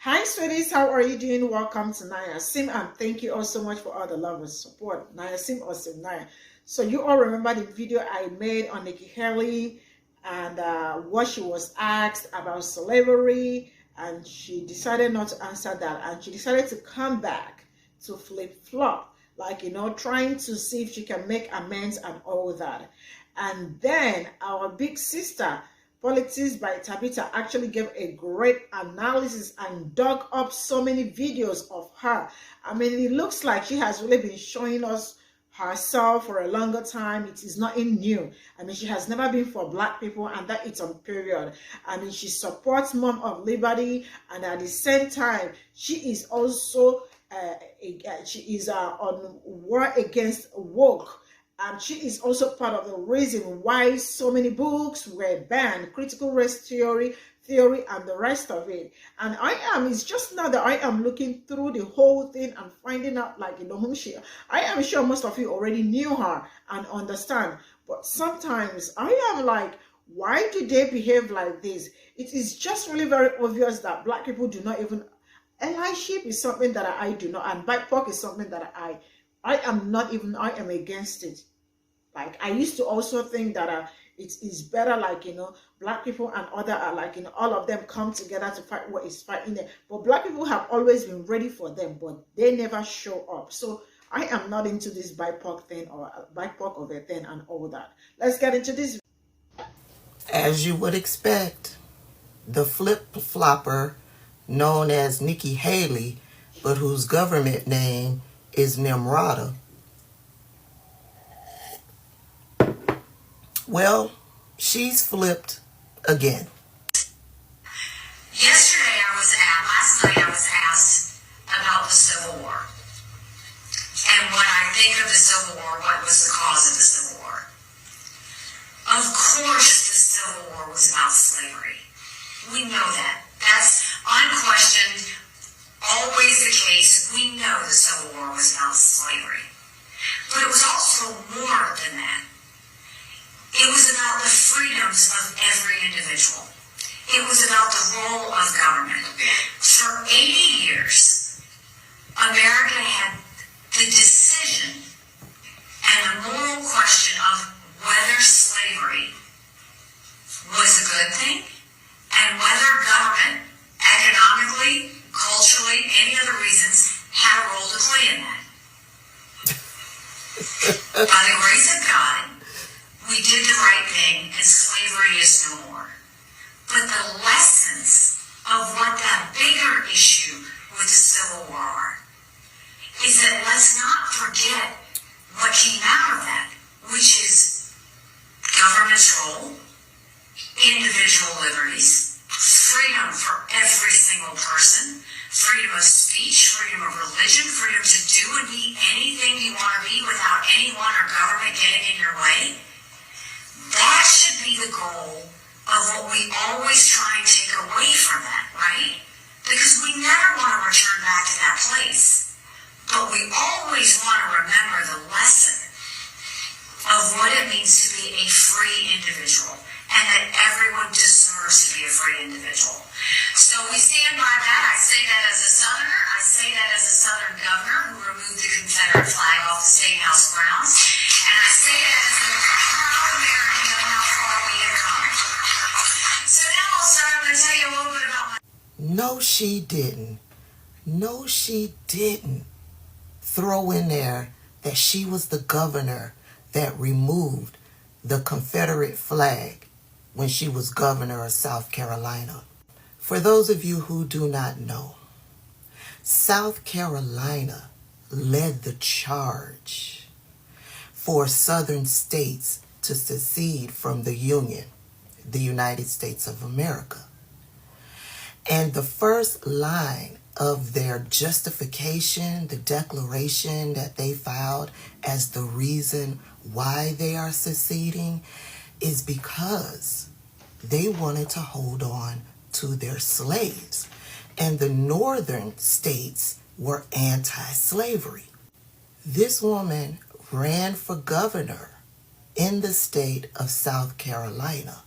Hi, sweeties. How are you doing? Welcome to Naya Sim, and thank you all so much for all the love and support. Naya Sim or Cimnanya. So you all remember the video I made on Nikki Haley and what she was asked about slavery, and she decided not to answer that, and she decided to come back to flip-flop, like, trying to see if she can make amends and all that. And then our big sister, Politics by Tabitha, actually gave a great analysis and dug up so many videos of her. I mean, it looks like she has really been showing us herself for a longer time. It is nothing new. I mean, she has never been for black people, and that it's on period. I mean, she supports Mom of Liberty, and at the same time, she is also on war against woke. And she is also part of the reason why so many books were banned, critical race theory, and the rest of it. And it's just now that I am looking through the whole thing and finding out, like, whom she, I am sure most of you already knew her and understand. But sometimes I am like, why do they behave like this? It is just really very obvious that black people do not even, allyship is something that I do not, and BIPOC is something that I am not even, I am against it. Like, I used to also think that it is better, like, black people and other, like, all of them come together to fight what is fighting them. But black people have always been ready for them, but they never show up. So I am not into this BIPOC thing or BIPOC of a thing and all that. Let's get into this. As you would expect, the flip-flopper known as Nikki Haley, but whose government name is Nimrata. Well, she's flipped again. Last night I was asked about the Civil War. And when I think of the Civil War, what was the cause of the Civil War? Of course the Civil War was about slavery. We know that. That's unquestioned, always the case. We know the Civil War was about slavery. But it was also more than that. It was about the freedoms of every individual. It was about the role of government. For 80 years, America had the decision and the moral question of whether slavery was a good thing and whether government, economically, culturally, any other reasons, had a role to play in that. By the grace of God, we did the right thing, and slavery is no more. But the lessons of what that bigger issue with the Civil War are is that let's not forget what came out of that, which is government's role, individual liberties, freedom for every single person, freedom of speech, freedom of religion, freedom to do and be anything you want to be without anyone or government getting in your way. That should be the goal of what we always try and take away from that, right? Because we never want to return back to that place. But we always want to remember the lesson of what it means to be a free individual and that everyone deserves to be a free individual. So we stand by that. I say that as a Southerner. I say that as a Southern governor who removed the Confederate flag off the State House grounds. And I say that as a proud American of how far we have come. So now I'm going to tell you a little bit about my... No, she didn't. No, she didn't throw in there that she was the governor that removed the Confederate flag when she was governor of South Carolina. For those of you who do not know, South Carolina led the charge for southern states to secede from the Union, the United States of America. And the first line of their justification, the declaration that they filed as the reason why they are seceding, is because they wanted to hold on to their slaves. And the northern states were anti-slavery. This woman ran for governor in the state of South Carolina.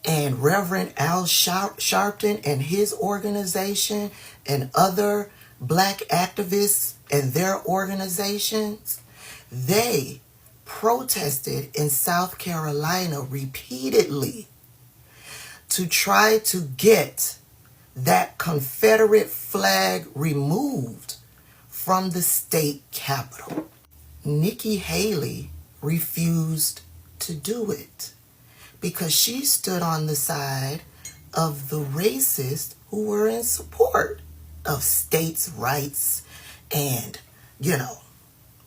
And Reverend Al Sharpton and his organization and other black activists and their organizations, they protested in South Carolina repeatedly to try to get that Confederate flag removed from the state capitol. Nikki Haley refused to do it because she stood on the side of the racists who were in support of states' rights and,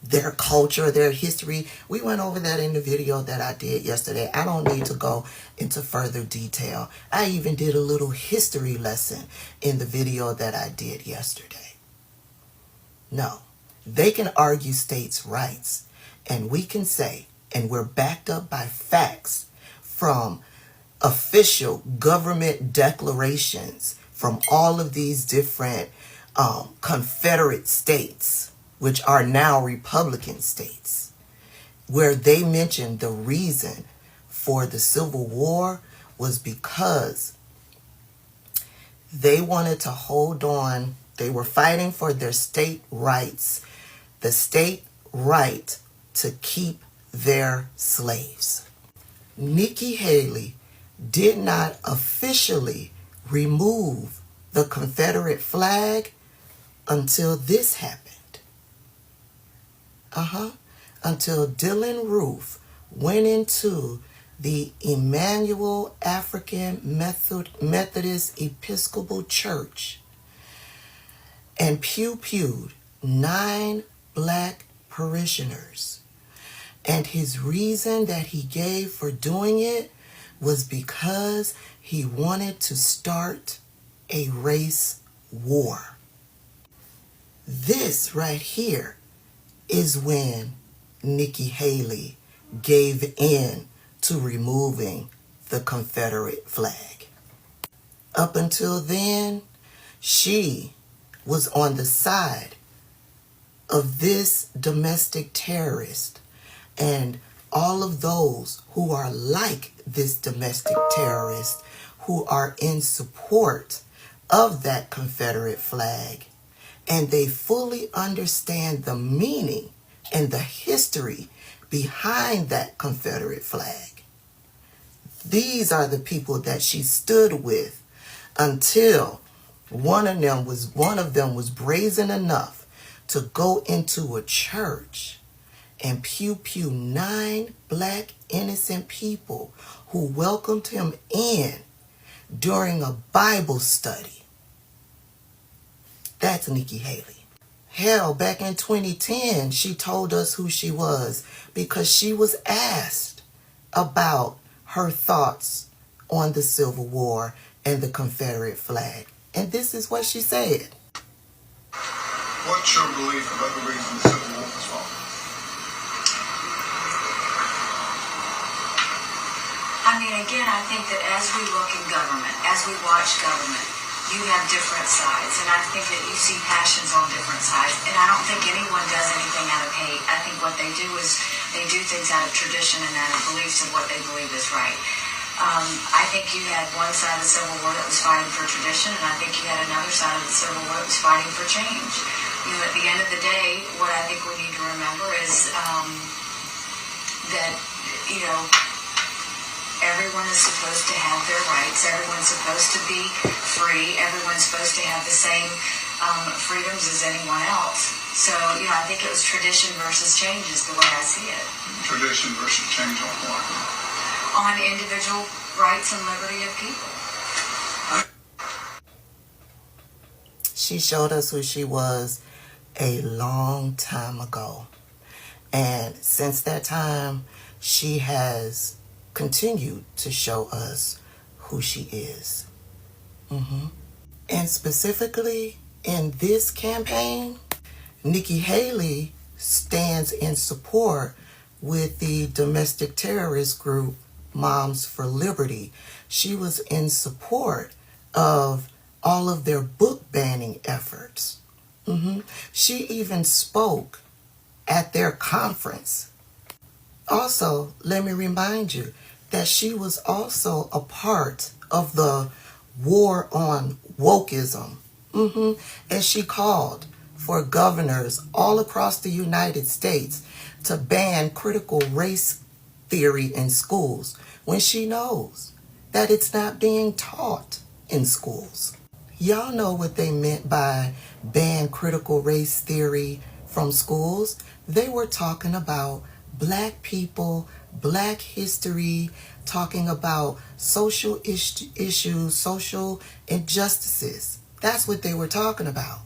their culture, their history. We went over that in the video that I did yesterday. I don't need to go into further detail. I even did a little history lesson in the video that I did yesterday. No, they can argue states' rights, and we can say, and we're backed up by facts from official government declarations from all of these different Confederate states, which are now Republican states, where they mentioned the reason for the Civil War was because they wanted to hold on. They were fighting for their state rights, the state right to keep their slaves. Nikki Haley did not officially remove the Confederate flag until this happened. Until Dylann Roof went into the Emmanuel African Methodist Episcopal Church and pew-pewed 9 black parishioners. And his reason that he gave for doing it was because he wanted to start a race war. This right here is when Nikki Haley gave in to removing the Confederate flag. Up until then, she was on the side of this domestic terrorist and all of those who are like this domestic terrorist, who are in support of that Confederate flag, and they fully understand the meaning and the history behind that Confederate flag. These are the people that she stood with until one of them was brazen enough to go into a church and pew-pew 9 black innocent people who welcomed him in during a Bible study. That's Nikki Haley. Hell, back in 2010, she told us who she was because she was asked about her thoughts on the Civil War and the Confederate flag. And this is what she said. What's your belief about the reason the Civil War was fought? Again, I think that as we look in government, as we watch government, you have different sides, and I think that you see passions on different sides, and I don't think anyone does anything out of hate. I think what they do is they do things out of tradition and out of beliefs of what they believe is right. I think you had one side of the Civil War that was fighting for tradition, and I think you had another side of the Civil War that was fighting for change. At the end of the day, what I think we need to remember is that, everyone is supposed to have their rights. Everyone's supposed to be free. Everyone's supposed to have the same freedoms as anyone else. So, I think it was tradition versus change is the way I see it. Tradition versus change on what? On individual rights and liberty of people. She showed us who she was a long time ago. And since that time, she has continued to show us who she is. And specifically in this campaign, Nikki Haley stands in support with the domestic terrorist group Moms for Liberty. She was in support of all of their book banning efforts. She even spoke at their conference. Also, let me remind you, that she was also a part of the war on wokeism. And she called for governors all across the United States to ban critical race theory in schools when she knows that it's not being taught in schools. Y'all know what they meant by ban critical race theory from schools? They were talking about black people, black history, talking about social issues, social injustices. That's what they were talking about.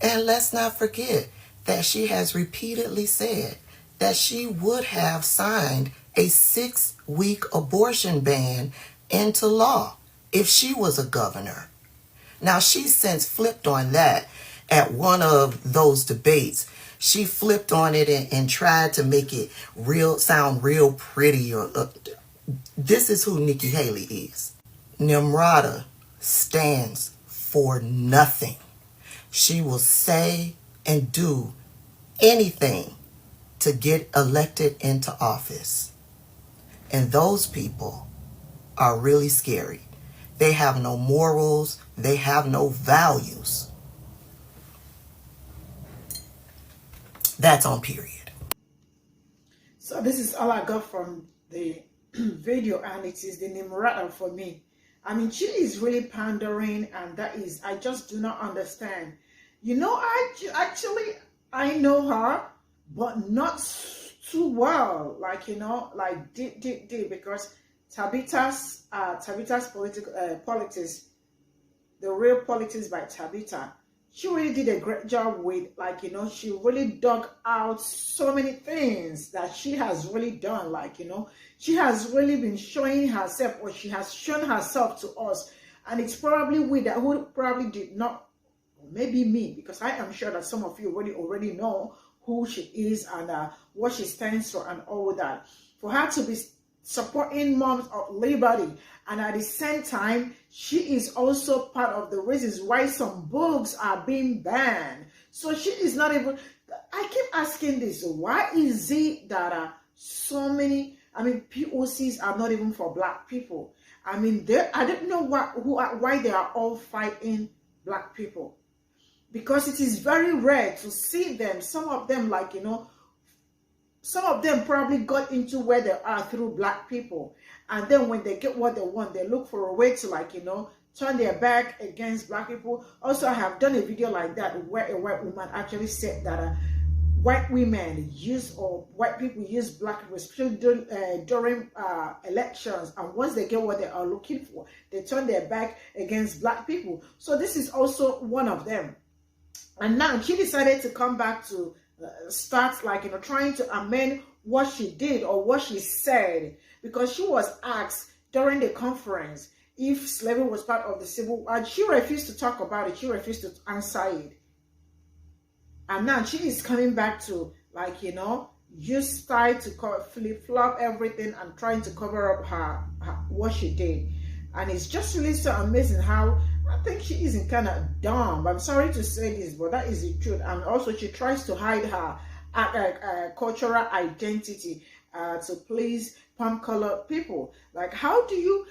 And let's not forget that she has repeatedly said that she would have signed a 6-week abortion ban into law if she was a governor. Now, she's since flipped on that at one of those debates. She flipped on it and tried to make it sound real pretty. This is who Nikki Haley is. Nimrata stands for nothing. She will say and do anything to get elected into office. And those people are really scary. They have no morals. They have no values. That's on period. So this is all I got from the video, and it is the Nimrata for me. I mean, she is really pandering, and that is, I just do not understand. You know, I know her, but not too well. Like, you know, like deep, because Tabitha's politics, the real politics by Tabitha, she really did a great job with, like, you know, she really dug out so many things that she has really done. Like, you know, she has really been showing herself, or she has shown herself to us. And it's probably we that who probably did not, or maybe me, because I am sure that some of you already know who she is and what she stands for and all that. For her to be supporting moms of liberty, and at the same time, she is also part of the reasons why some books are being banned. So she is not even, I keep asking this, why is it that so many, I mean, POCs are not even for black people? I mean, I don't know why they are all fighting black people. Because it is very rare to see them. Some of them, like, you know, some of them probably got into where they are through black people. And then when they get what they want, they look for a way to, like, you know, turn their back against black people. Also, I have done a video like that where a white woman actually said that white women use, or white people use black people, especially during elections. And once they get what they are looking for, they turn their back against black people. So this is also one of them. And now she decided to come back to start, like, you know, trying to amend what she did or what she said, because she was asked during the conference if slavery was part of the civil war, and she refused to talk about it. She refused to answer it. And now she is coming back to, like, you know, use style to flip-flop everything and trying to cover up her what she did. And it's just really so amazing how I think she isn't kind of dumb. I'm sorry to say this, but that is the truth. And also she tries to hide her cultural identity to please palm-colored people. Like, how do you,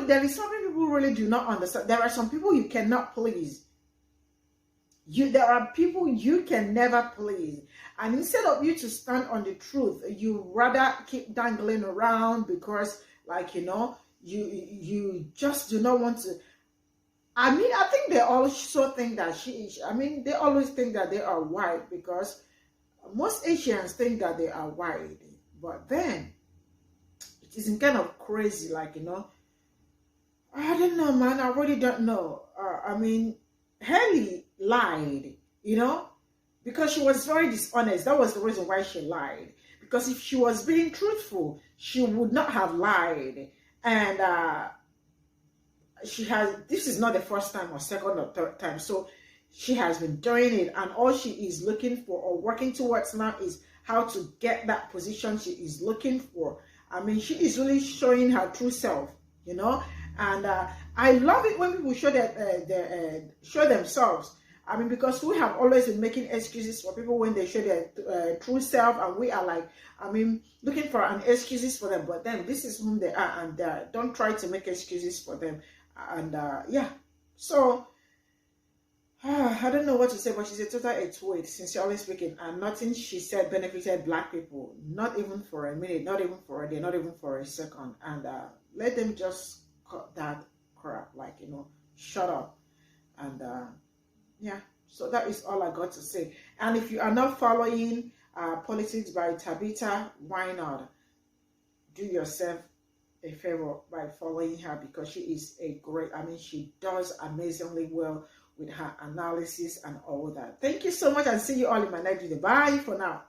there is something people really do not understand. There are some people you cannot please. There are people you can never please. And instead of you to stand on the truth, you rather keep dangling around because, like, you know, you just do not want to. I mean, I think they also think that they always think that they are white, because most Asians think that they are white. But then, it isn't kind of crazy, like, you know. I don't know, man. I really don't know. I mean, Haley lied, you know, because she was very dishonest. That was the reason why she lied. Because if she was being truthful, she would not have lied. And this is not the first time or second or third time. So she has been doing it, and all she is looking for or working towards now is how to get that position she is looking for. I mean, she is really showing her true self, you know. And I love it when people show themselves. I mean, because we have always been making excuses for people when they show their true self, and we are like, I mean, looking for an excuses for them. But then this is whom they are, and don't try to make excuses for them. And yeah, so I don't know what to say, but she's a total 8-weight, sincerely speaking, and nothing she said benefited black people, not even for a minute, not even for a day, not even for a second. And let them just cut that crap, like, you know, shut up. And yeah, so that is all I got to say. And if you are not following Politics by Tabitha, why not? Do yourself a favor by following her, because she is a great, I mean, she does amazingly well with her analysis and all that. Thank you so much, and see you all in my next video. Bye for now.